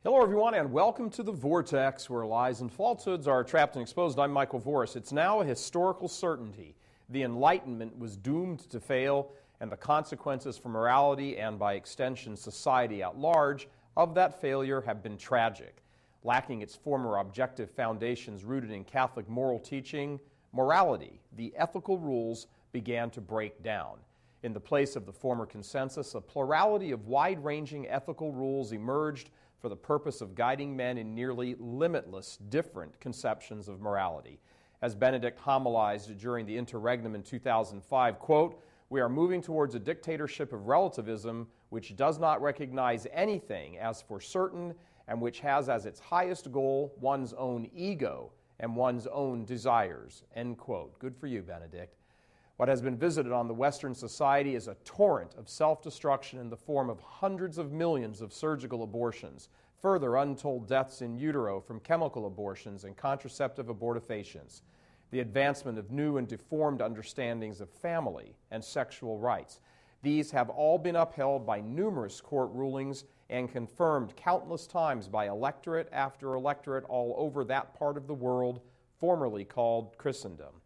Hello, everyone, and welcome to The Vortex, where lies and falsehoods are trapped and exposed. I'm Michael Voris. It's now a historical certainty. The Enlightenment was doomed to fail, and the consequences for morality and, by extension, society at large of that failure have been tragic. Lacking its former objective foundations rooted in Catholic moral teaching, morality, the ethical rules, began to break down. In the place of the former consensus, a plurality of wide-ranging ethical rules emerged for the purpose of guiding men in nearly limitless different conceptions of morality. As Benedict homilized during the interregnum in 2005, quote, "We are moving towards a dictatorship of relativism which does not recognize anything as for certain and which has as its highest goal one's own ego and one's own desires," end quote. Good for you, Benedict. What has been visited on the Western society is a torrent of self-destruction in the form of hundreds of millions of surgical abortions, further untold deaths in utero from chemical abortions and contraceptive abortifacients, the advancement of new and deformed understandings of family and sexual rights. These have all been upheld by numerous court rulings and confirmed countless times by electorate after electorate all over that part of the world formerly called Christendom.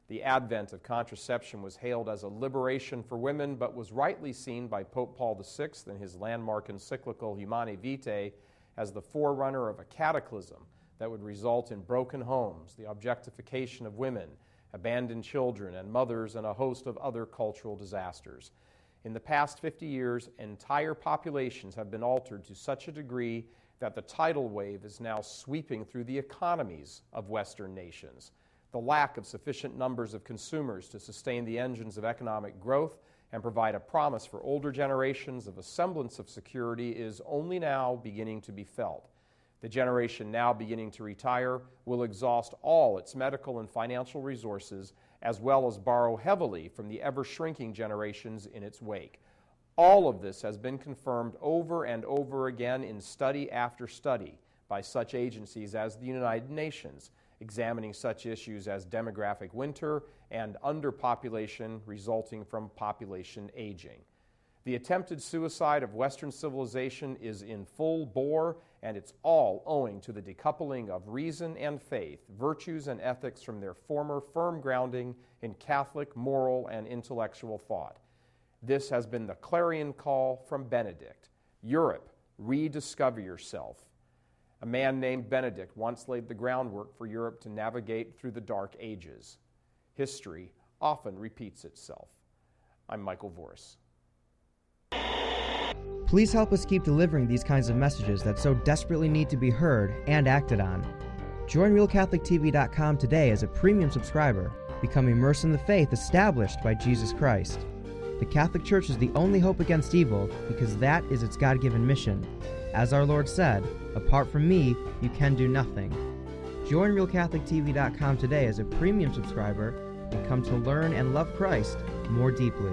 The advent of contraception was hailed as a liberation for women, but was rightly seen by Pope Paul VI in his landmark encyclical Humanae Vitae as the forerunner of a cataclysm that would result in broken homes, the objectification of women, abandoned children and mothers, and a host of other cultural disasters. In the past 50 years, entire populations have been altered to such a degree that the tidal wave is now sweeping through the economies of Western nations. The lack of sufficient numbers of consumers to sustain the engines of economic growth and provide a promise for older generations of a semblance of security is only now beginning to be felt. The generation now beginning to retire will exhaust all its medical and financial resources, as well as borrow heavily from the ever-shrinking generations in its wake. All of this has been confirmed over and over again in study after study by such agencies as the United Nations, examining such issues as demographic winter and underpopulation resulting from population aging. The attempted suicide of Western civilization is in full bore, and it's all owing to the decoupling of reason and faith, virtues and ethics from their former firm grounding in Catholic moral and intellectual thought. This has been the clarion call from Benedict. Europe, rediscover yourself. A man named Benedict once laid the groundwork for Europe to navigate through the Dark Ages. History often repeats itself. I'm Michael Voris. Please help us keep delivering these kinds of messages that so desperately need to be heard and acted on. Join RealCatholicTV.com today as a premium subscriber. Become immersed in the faith established by Jesus Christ. The Catholic Church is the only hope against evil because that is its God-given mission. As our Lord said, "Apart from me, you can do nothing." Join RealCatholicTV.com today as a premium subscriber and come to learn and love Christ more deeply.